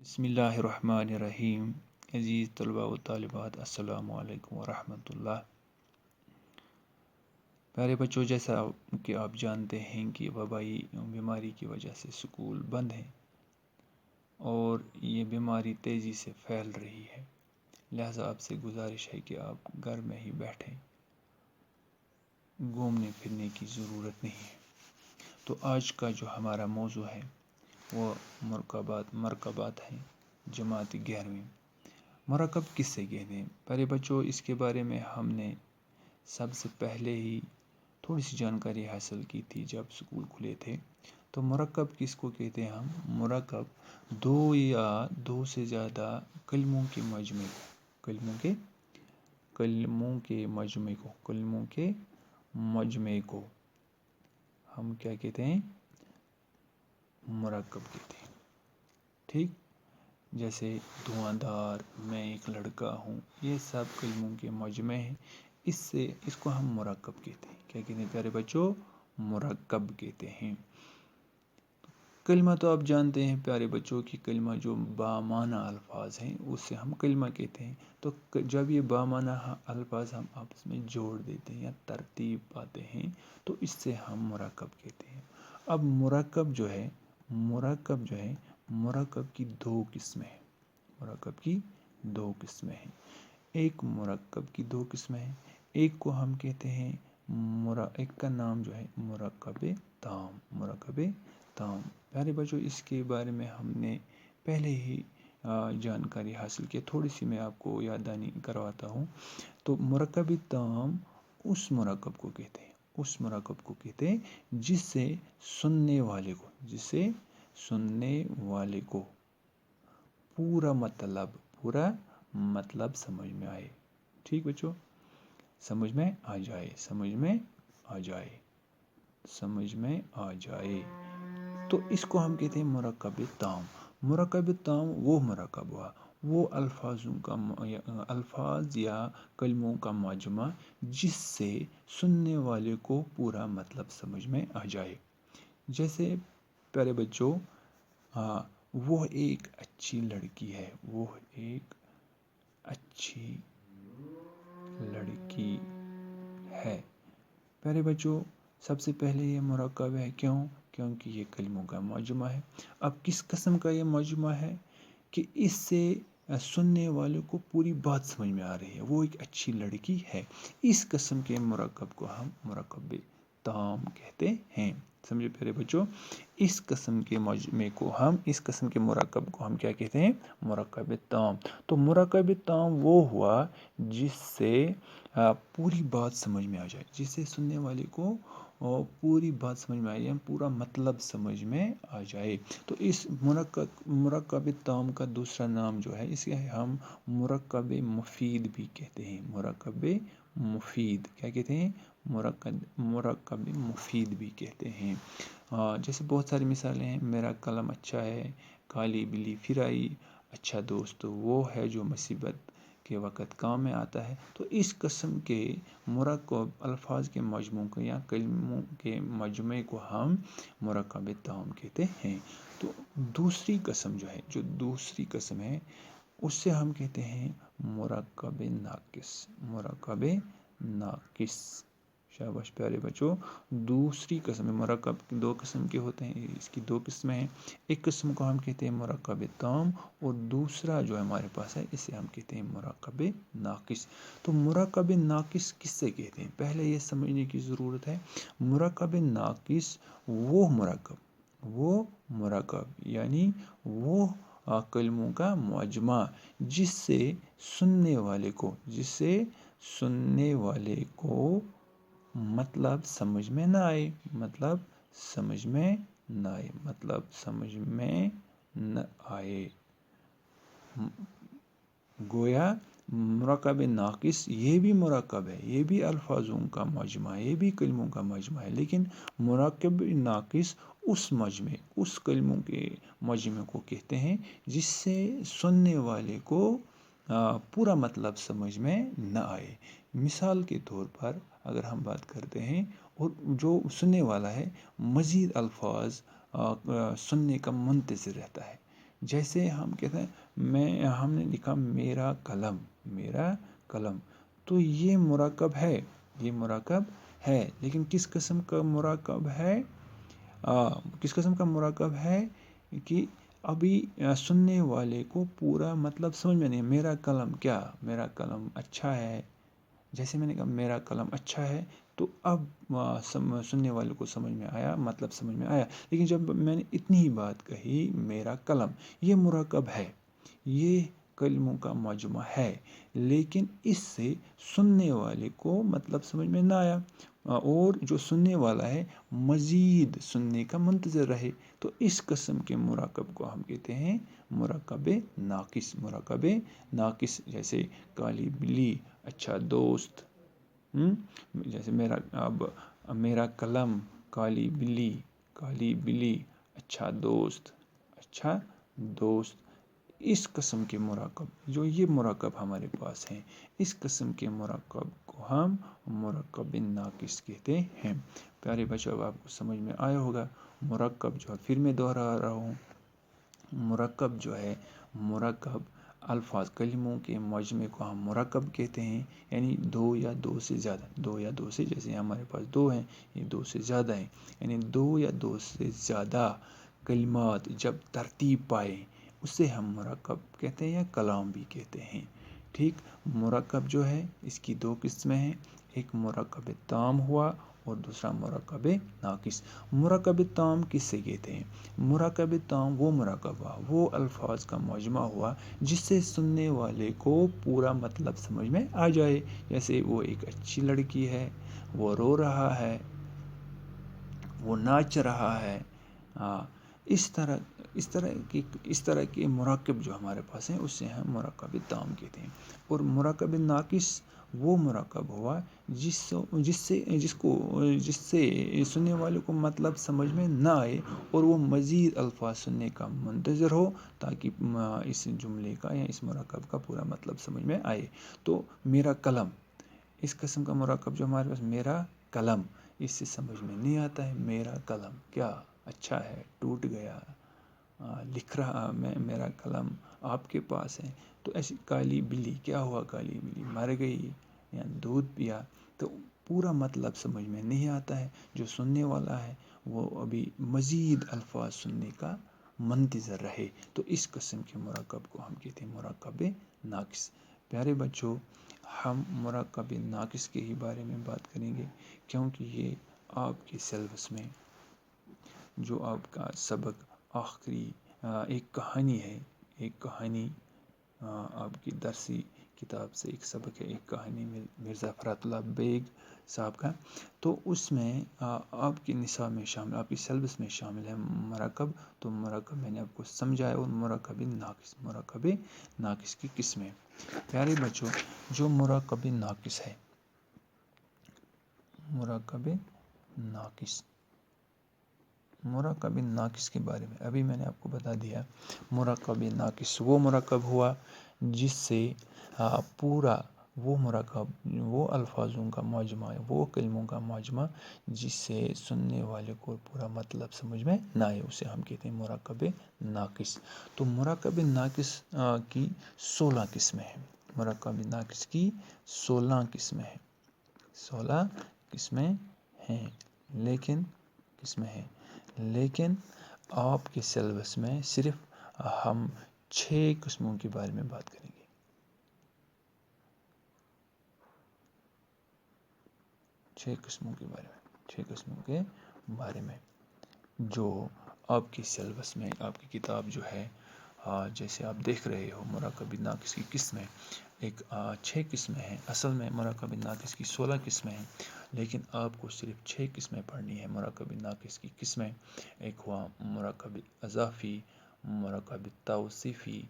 بسم اللہ الرحمن الرحیم. عزیز طلباء و طالبات، السلام علیکم ورحمۃ اللہ. پیارے بچوں، جیسا کہ آپ جانتے ہیں کہ وبائی بیماری کی وجہ سے سکول بند ہیں اور یہ بیماری تیزی سے پھیل رہی ہے. لہٰذا آپ سے گزارش ہے کہ آپ گھر میں ہی بیٹھیں، گھومنے پھرنے کی ضرورت نہیں ہے. تو آج کا جو ہمارا موضوع ہے وہ مرکبات ہیں. جماعت 11ویں مرکب کس سے کہتے ہیں؟ پیارے بچوں، اس کے بارے میں ہم نے سب سے پہلے ہی تھوڑی سی جانکاری حاصل کی تھی جب سکول کھلے تھے. تو مرکب کس کو کہتے ہیں؟ ہم مرکب دو یا دو سے زیادہ کلموں کے مجموعے کو ہم کیا کہتے ہیں؟ مرکب کہتے ہیں. ٹھیک، جیسے دھواں دھار، میں ایک لڑکا ہوں، یہ سب کلموں کے مجموعے ہیں. اس کو ہم مرکب کہتے ہیں. کیا کہتے ہیں پیارے بچوں؟ مرکب کہتے ہیں. کلمہ تو آپ جانتے ہیں پیارے بچوں کی کلمہ جو بامعنی الفاظ ہیں اس سے ہم کلمہ کہتے ہیں. تو جب یہ بامعنی الفاظ ہم آپس میں جوڑ دیتے ہیں یا ترتیب پاتے ہیں تو اس سے ہم مرکب کہتے ہیں. اب مرکب جو ہے مرکب کی دو قسمیں ہیں. ایک مرکب کی دو قسمیں ہیں. ایک کو ہم کہتے ہیں ایک کا نام جو ہے مرکب تام. پیارے بچوں، اس کے بارے میں ہم نے پہلے ہی جانکاری حاصل کی. تھوڑی سی میں آپ کو یاد دہانی کرواتا ہوں. تو مرکب تام اس مرکب کو کہتے ہیں جس سے سننے والے کو پورا مطلب سمجھ میں آئے. ٹھیک بچوں، سمجھ میں آ جائے تو اس کو ہم کہتے ہیں مرکب تام. مرکب تام وہ مرکب ہوا، وہ الفاظ یا کلموں کا مجموعہ جس سے سننے والے کو پورا مطلب سمجھ میں آ جائے. جیسے پیارے بچوں، وہ ایک اچھی لڑکی ہے. پیارے بچوں، سب سے پہلے یہ مرکب ہے. کیونکہ یہ کلموں کا مجموعہ ہے. اب کس قسم کا یہ مجموعہ ہے کہ اس سے سننے والے کو پوری بات سمجھ میں آ رہی ہے، وہ ایک اچھی لڑکی ہے. اس قسم کے مرکب کو ہم مرکب تام کہتے ہیں. سمجھے پیارے بچوں؟ اس قسم کے مرکب کو ہم کیا کہتے ہیں؟ مرکب تام. تو مرکب تام وہ ہوا جس سے پوری بات سمجھ میں آ جائے، جس سے سننے والے کو پوری بات سمجھ میں آئے، پورا مطلب سمجھ میں آ جائے. تو اس مرکب تام کا دوسرا نام جو ہے اسے ہم مرکب مفید بھی کہتے ہیں. کیا کہتے ہیں؟ مرکب مفید بھی کہتے ہیں. جیسے بہت ساری مثالیں ہیں. میرا قلم اچھا ہے، کالی بلی پھر آئی، اچھا دوست وہ ہے جو مصیبت کے وقت کام میں آتا ہے. تو اس قسم کے مرکب الفاظ کے مجموعوں کو یا کلموں کے مجموعے کو ہم مرکب تام کہتے ہیں. تو دوسری قسم ہے اس سے ہم کہتے ہیں مرکب ناقص. شاباش پیارے بچوں، دوسری قسم مرکب دو قسم کے ہوتے ہیں، اس کی دو قسمیں ہیں. ایک قسم کو ہم کہتے ہیں مرکب تام اور دوسرا جو ہمارے پاس ہے اسے ہم کہتے ہیں مرکب ناقص. تو مرکب ناقص کس سے کہتے ہیں؟ پہلے یہ سمجھنے کی ضرورت ہے. مرکب ناقص وہ مرکب یعنی وہ کلموں کا مجموعہ جس سے سننے والے کو مطلب سمجھ میں نہ آئے. گویا مرکب ناقص یہ بھی مرکب ہے، یہ بھی الفاظوں کا مجموعہ ہے، یہ بھی کلموں کا مجموعہ ہے، لیکن مرکب ناقص اس کلموں کے مجموعے کو کہتے ہیں جس سے سننے والے کو پورا مطلب سمجھ میں نہ آئے. مثال کے طور پر اگر ہم بات کرتے ہیں اور جو سننے والا ہے مزید الفاظ سننے کا منتظر رہتا ہے، جیسے ہم کہتے ہیں ہم نے لکھا میرا قلم، تو یہ مرکب ہے، لیکن کس قسم کا مرکب ہے؟ کہ ابھی سننے والے کو پورا مطلب سمجھ میں نہیں. میرا قلم اچھا ہے. جیسے میں نے کہا میرا قلم اچھا ہے، تو اب سننے والے کو سمجھ میں آیا، مطلب سمجھ میں آیا. لیکن جب میں نے اتنی ہی بات کہی میرا قلم، یہ مرکب ہے، یہ کلموں کا مجموعہ ہے، لیکن اس سے سننے والے کو مطلب سمجھ میں نہ آیا، اور جو سننے والا ہے مزید سننے کا منتظر رہے، تو اس قسم کے مرکب کو ہم کہتے ہیں مرکب ناقص. جیسے کالی بلی اچھا دوست. جیسے میرا قلم، کالی بلی اچھا دوست. اس قسم کے مرکب، جو یہ مرکب ہمارے پاس ہیں، اس قسم کے مرکب کو ہم مرکب ناقص کہتے ہیں. پیارے بچوں، اب آپ کو سمجھ میں آیا ہوگا. مرکب جو ہے، پھر میں دوہرا رہا ہوں، مرکب جو ہے، مرکب الفاظ کلموں کے مجموعے کو ہم مرکب کہتے ہیں. یعنی دو یا دو سے، جیسے ہمارے پاس دو ہیں، یہ دو سے زیادہ ہیں. یعنی دو یا دو سے زیادہ کلمات جب ترتیب پائے، اسے ہم مرکب کہتے ہیں یا کلام بھی کہتے ہیں. ٹھیک. مرکب جو ہے، اس کی دو قسمیں ہیں. ایک مرکب تام ہوا اور دوسرا مرکب ناقص. مرکب تام کس سے کہتے ہیں؟ مرکب تام وہ مرکب ہوا، وہ الفاظ کا مجموعہ ہوا جس سے سننے والے کو پورا مطلب سمجھ میں آ جائے. جیسے وہ ایک اچھی لڑکی ہے، وہ رو رہا ہے، وہ ناچ رہا ہے. اس طرح کے مرکب جو ہمارے پاس ہیں، اسے ہم مرکب تام کہتے ہیں. اور مرکب ناقص وہ مرکب ہوا جس سے سننے والے کو مطلب سمجھ میں نہ آئے، اور وہ مزید الفاظ سننے کا منتظر ہو تاکہ اس جملے کا یا اس مرکب کا پورا مطلب سمجھ میں آئے. تو میرا قلم، اس قسم کا مرکب جو ہمارے پاس میرا قلم، اس سے سمجھ میں نہیں آتا ہے میرا قلم کیا اچھا ہے، ٹوٹ گیا، لکھ رہا میں، میرا قلم آپ کے پاس ہے. تو ایسی کالی بلی، کیا ہوا؟ کالی بلی مر گئی یا دودھ پیا. تو پورا مطلب سمجھ میں نہیں آتا ہے. جو سننے والا ہے وہ ابھی مزید الفاظ سننے کا منتظر رہے. تو اس قسم کے مرکب کو ہم کہتے ہیں مرکب ناقص. پیارے بچوں، ہم مرکب ناقص کے ہی بارے میں بات کریں گے، کیونکہ یہ آپ کے سلیبس میں جو آپ کا سبق آخری ایک کہانی ہے. ایک کہانی آپ کی درسی کتاب سے ایک سبق ہے، ایک کہانی مرزا فرات اللہ بیگ صاحب کا. تو اس میں آپ کے نصاب میں شامل، آپ کی سلیبس میں شامل ہے مرکب. تو مرکب میں نے آپ کو سمجھایا، اور مرکب ناقص کی قسمیں. پیارے بچوں، جو مرکب ناقص ہے، مرکب ناقص کے بارے میں ابھی میں نے آپ کو بتا دیا. مرکب ناقص وہ مرکب ہوا جس سے پورا وہ مرکب، وہ الفاظوں کا مجموعہ، وہ کلموں کا مجموعہ جس سے سننے والے کو پورا مطلب سمجھ میں نہ آئے، اسے ہم کہتے ہیں مرکب ناقص. تو مرکب ناقص کی 16 قسمیں ہیں. مرکب ناقص کی 16 قسمیں ہیں. لیکن آپ کے سلیبس میں صرف ہم 6 قسموں کے بارے میں بات کریں گے. 6 قسموں کے بارے میں جو آپ کی سلیبس میں، آپ کی کتاب جو ہے، جیسے آپ دیکھ رہے ہو مرکب ناقص کی قسمیں 6 قسمیں ہیں. اصل میں مرکب ناقص کی 16 قسمیں ہیں، لیکن آپ کو صرف 6 قسمیں پڑھنی ہیں مرکب ناقص کی قسمیں. ایک ہوا مرکب اضافی، مرکب توصیفی،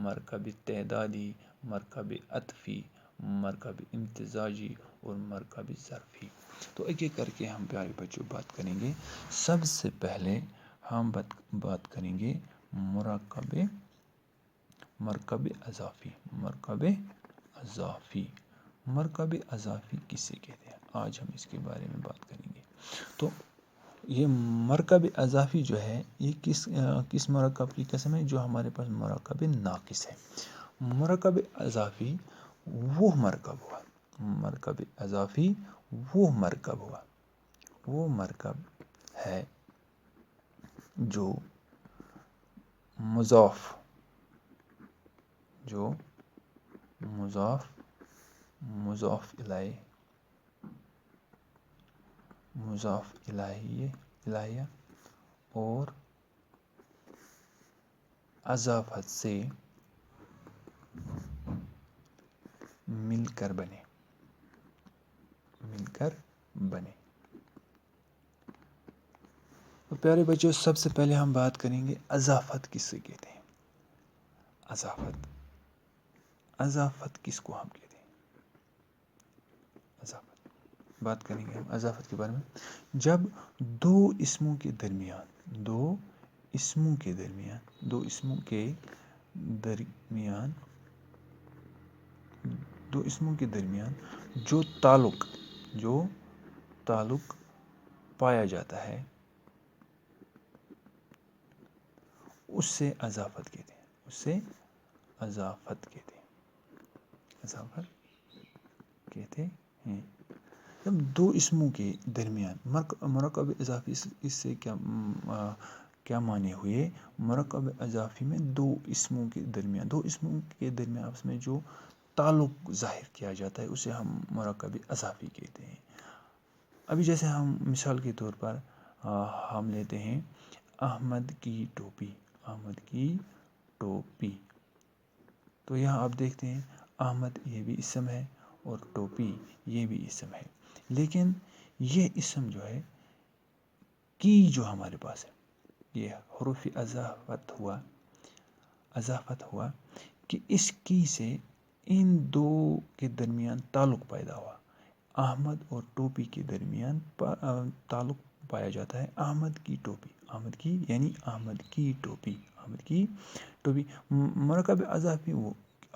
مرکب تعدادی، مرکب عطفی، مرکب امتزاجی اور مرکب ظرفی. تو ایک ایک کر کے ہم پیارے بچوں بات کریں گے. سب سے پہلے ہم بات کریں گے مرکب اضافی. مرکب اضافی کسے کہتے ہیں؟ آج ہم اس کے بارے میں بات کریں گے. تو یہ مرکب اضافی جو ہے یہ کس مرکب کی قسم ہے؟ جو ہمارے پاس مرکب ناقص ہے. مرکب اضافی وہ مرکب ہوا، مرکب اضافی وہ مرکب ہے جو مضاف الیہ اور اضافت سے مل کر بنے. تو پیارے بچوں، سب سے پہلے ہم بات کریں گے اضافت کس سے کہتے ہیں. اضافت کس کو ہم کہتے ہیں؟ بات کریں گے ہم اضافت کے بارے میں. جب دو اسموں کے درمیان جو تعلق پایا جاتا ہے اس سے اضافت کہتے ہیں. جب دو اسموں کے درمیان مرکب اضافی، اس سے کیا معنی ہوئے؟ مرکب اضافی میں دو اسموں کے درمیان آپس میں جو تعلق ظاہر کیا جاتا ہے اسے ہم مرکب اضافی کہتے ہیں. ابھی جیسے ہم مثال کے طور پر ہم لیتے ہیں احمد کی ٹوپی. تو یہاں آپ دیکھتے ہیں احمد یہ بھی اسم ہے اور ٹوپی یہ بھی اسم ہے. لیکن یہ اسم جو ہے کی جو ہمارے پاس ہے یہ حروف اضافت ہوا کہ اس کی سے ان دو کے درمیان تعلق پیدا ہوا. احمد اور ٹوپی کے درمیان تعلق پایا جاتا ہے احمد کی ٹوپی.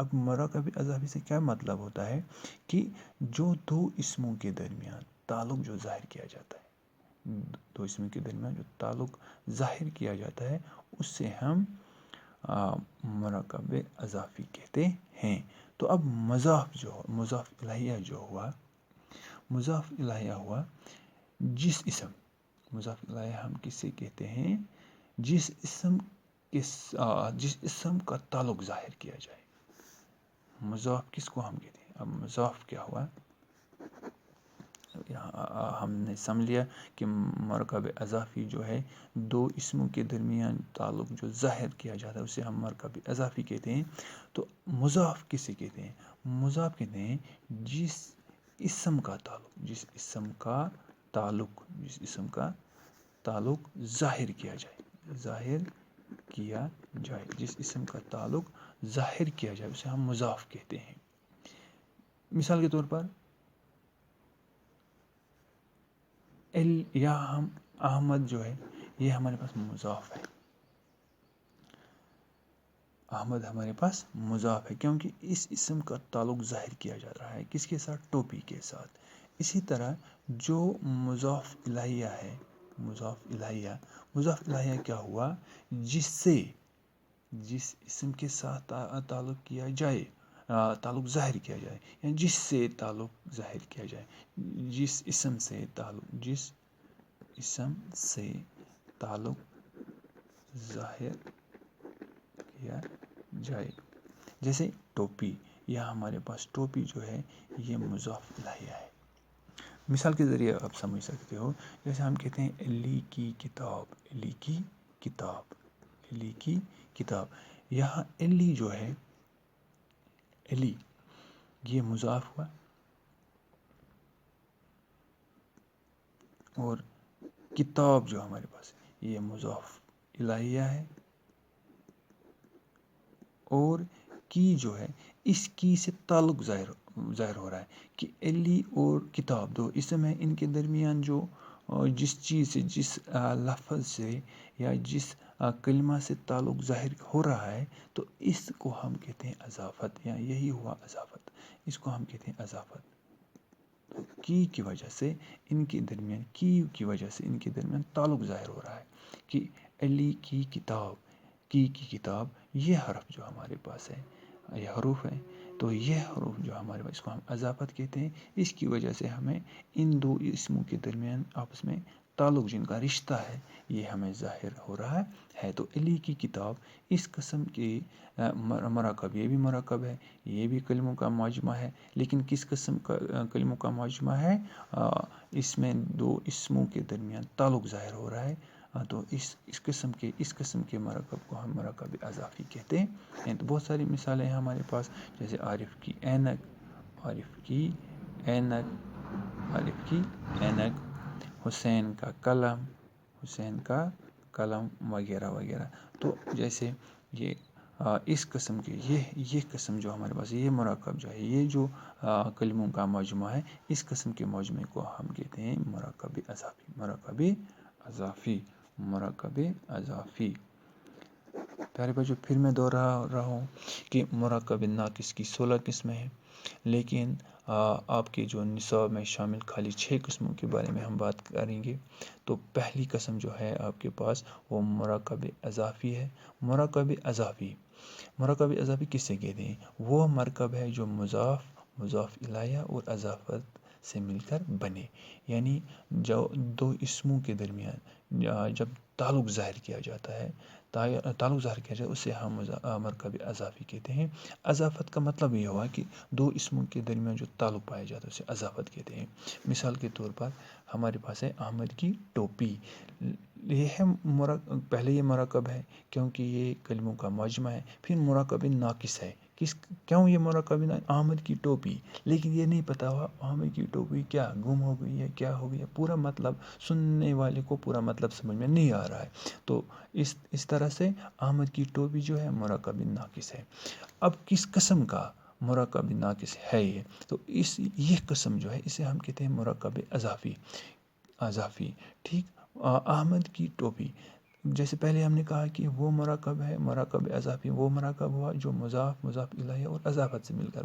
مرکب اضافی سے کیا مطلب ہوتا ہے کہ جو دو اسموں کے درمیان تعلق جو ظاہر کیا جاتا ہے اس سے ہم مرکب اضافی کہتے ہیں. تو اب مضاف الیہ ہوا جس ہم کسے کہتے ہیں؟ جس اسم کا تعلق ظاہر کیا جائے. مضاف کس کو ہم کہتے ہیں؟ اب مضاف کیا ہوا؟ ہم نے سمجھ لیا کہ مرکب اضافی جو ہے دو اسموں کے درمیان تعلق جو ظاہر کیا جاتا ہے اسے ہم مرکب اضافی کہتے ہیں. تو مضاف کسے کہتے ہیں؟ مضاف کہتے ہیں جس اسم کا تعلق ظاہر کیا جائے اسے ہم مضاف کہتے ہیں. مثال کے طور پر ہم احمد جو ہے یہ ہمارے پاس مضاف ہے. احمد ہمارے پاس مضاف ہے کیونکہ اس اسم کا تعلق ظاہر کیا جا رہا ہے کس کے ساتھ؟ ٹوپی کے ساتھ. اسی طرح جو مضاف الیہ کیا ہوا؟ جس اسم کے ساتھ تعلق ظاہر کیا جائے یعنی جس اسم سے تعلق ظاہر کیا جائے. جیسے ٹوپی، یہاں ہمارے پاس ٹوپی جو ہے یہ مضاف الیہ ہے. مثال کے ذریعے آپ سمجھ سکتے ہو. جیسے ہم کہتے ہیں علی کی کتاب. یہاں علی جو ہے یہ مضاف ہوا اور کتاب جو ہمارے پاس یہ مضاف الیہ ہے اور کی جو ہے اس کی سے تعلق ظاہر ہو رہا ہے کہ علی اور کتاب دو اسم ہے. ان کے درمیان جو جس چیز سے جس لفظ سے یا جس کلمہ سے تعلق ظاہر ہو رہا ہے تو اس کو ہم کہتے ہیں اضافت. یا یہی ہوا اضافت، اس کو ہم کہتے ہیں اضافت. کی وجہ سے ان کے درمیان کی وجہ سے ان کے درمیان تعلق ظاہر ہو رہا ہے کہ علی کی کتاب یہ حرف جو ہمارے پاس ہے یہ حروف ہے، تو یہ حروف جو ہمارے پاس، اس کو ہم اضافت کہتے ہیں. اس کی وجہ سے ہمیں ان دو اسموں کے درمیان آپس میں تعلق، جن کا رشتہ ہے، یہ ہمیں ظاہر ہو رہا ہے. تو علی کی کتاب اس قسم کی مرکب، یہ بھی مرکب ہے، یہ بھی کلموں کا مجمع ہے، لیکن کس قسم کا کلموں کا مجمع ہے؟ اس میں دو اسموں کے درمیان تعلق ظاہر ہو رہا ہے. تو اس قسم کے مرکب کو ہم مرکب اضافی کہتے ہیں. تو بہت ساری مثالیں ہیں ہمارے پاس، جیسے عارف کی اینک، حسین کا قلم وغیرہ وغیرہ. تو جیسے یہ اس قسم کے یہ قسم جو ہمارے پاس یہ مرکب جو ہے، یہ جو کلموں کا مجموعہ ہے، اس قسم کے مجموعے کو ہم کہتے ہیں مرکب اضافی. پیارے بچوں، پھر میں دوہرا رہا ہوں کہ مرکب ناقص کی 16 قسمیں ہیں، لیکن آپ کے جو نصاب میں شامل خالی 6 قسموں کے بارے میں ہم بات کریں گے. تو پہلی قسم جو ہے آپ کے پاس وہ مرکب اضافی ہے. مرکب اضافی کس سے کہتے ہیں؟ وہ مرکب ہے جو مضاف الیہ اور اضافت سے مل کر بنے. یعنی جو دو اسموں کے درمیان جب تعلق ظاہر کیا جاتا ہے، اسے ہم مرکب اضافی کہتے ہیں. اضافت کا مطلب یہ ہوا کہ دو اسموں کے درمیان جو تعلق پایا جاتا ہے اسے اضافت کہتے ہیں. مثال کے طور پر ہمارے پاس ہے احمد کی ٹوپی. یہ ہے پہلے یہ مرکب ہے کیونکہ یہ کلموں کا مجمع ہے. پھر مرکب ناقص ہے. کیوں یہ مرکب احمد کی ٹوپی، لیکن یہ نہیں پتا ہوا احمد کی ٹوپی کیا گم ہو گئی ہے، کیا ہو گئی ہے. پورا مطلب سننے والے کو پورا مطلب سمجھ میں نہیں آ رہا ہے. تو اس طرح سے احمد کی ٹوپی جو ہے مرکب ناقص ہے. اب کس قسم کا مرکب ناقص ہے یہ؟ تو یہ قسم جو ہے اسے ہم کہتے ہیں مرکب اضافی. ٹھیک. احمد کی ٹوپی، جیسے پہلے ہم نے کہا کہ وہ مرکب ہے، مرکب اضافی وہ مرکب ہوا جو مضاف الیہ اور اضافت سے مل کر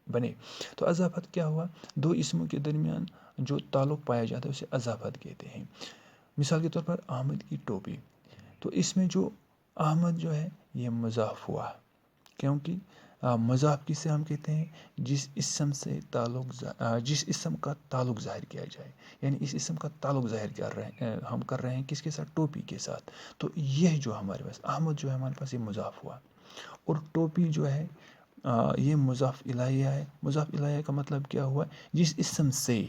بنے. تو اضافت کیا ہوا؟ دو اسموں کے درمیان جو تعلق پایا جاتا ہے اسے اضافت کہتے ہیں. مثال کے طور پر احمد کی ٹوپی، تو اس میں جو احمد جو ہے یہ مضاف ہوا، کیونکہ مضاف کسے ہم کہتے ہیں؟ جس اسم کا تعلق ظاہر کیا جائے. یعنی اس اسم کا تعلق ظاہر ہم کر رہے ہیں کس کے ساتھ؟ ٹوپی کے ساتھ. تو یہ جو ہمارے پاس احمد جو ہے ہمارے پاس یہ مضاف ہوا، اور ٹوپی جو ہے یہ مضاف الیہ ہے. مضاف الیہ کا مطلب کیا ہوا؟ جس اسم سے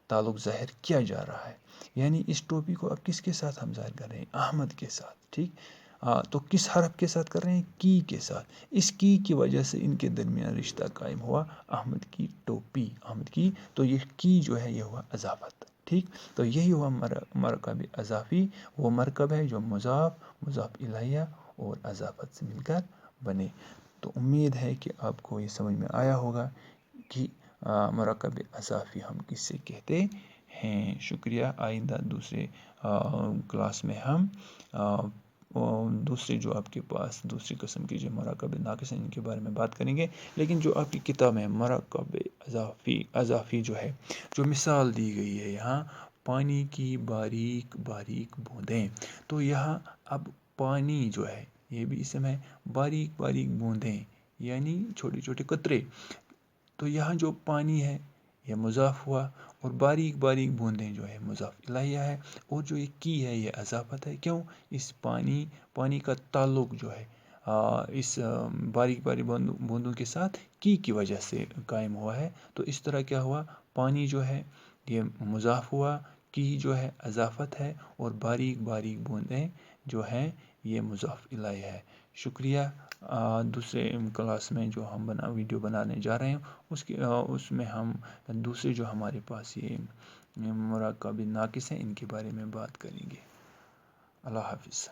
تعلق ظاہر کیا جا رہا ہے. یعنی اس ٹوپی کو اب کس کے ساتھ ہم ظاہر کر رہے ہیں؟ احمد کے ساتھ. ٹھیک. تو کس حرف کے ساتھ کر رہے ہیں؟ کی کے ساتھ. اس کی وجہ سے ان کے درمیان رشتہ قائم ہوا، احمد کی ٹوپی، احمد کی. تو یہ کی جو ہے یہ ہوا اضافت. ٹھیک. تو یہی ہوا مرکب اضافی. وہ مرکب ہے جو مضاف الیہ اور اضافت سے مل کر بنے. تو امید ہے کہ آپ کو یہ سمجھ میں آیا ہوگا کہ مرکب اضافی ہم کس سے کہتے ہیں. شکریہ. آئندہ دوسرے کلاس میں ہم دوسرے جو آپ کے پاس دوسری قسم کی جو مرکب ناقص ہیں ان کے بارے میں بات کریں گے. لیکن جو آپ کی کتاب میں مرکب اضافی جو ہے، جو مثال دی گئی ہے یہاں پانی کی باریک باریک بوندیں. تو یہاں اب پانی جو ہے یہ بھی اسم ہے، باریک باریک بوندیں یعنی چھوٹے چھوٹے قطرے. تو یہاں جو پانی ہے یہ مضاف ہوا، اور باریک باریک بوندیں جو ہے مضاف الیہ ہے، اور جو یہ کی ہے یہ اضافت ہے. کیوں؟ اس پانی کا تعلق جو ہے اس باریک باریک بوندوں کے ساتھ کی وجہ سے قائم ہوا ہے. تو اس طرح کیا ہوا؟ پانی جو ہے یہ مضاف ہوا، کی جو ہے اضافت ہے، اور باریک باریک بوندیں جو ہیں یہ مضاف الیہ ہے. شکریہ. دوسرے کلاس میں جو ہم ویڈیو بنانے جا رہے ہیں اس میں ہم دوسرے جو ہمارے پاس یہ مرکب ناقص ہیں ان کے بارے میں بات کریں گے. اللہ حافظ.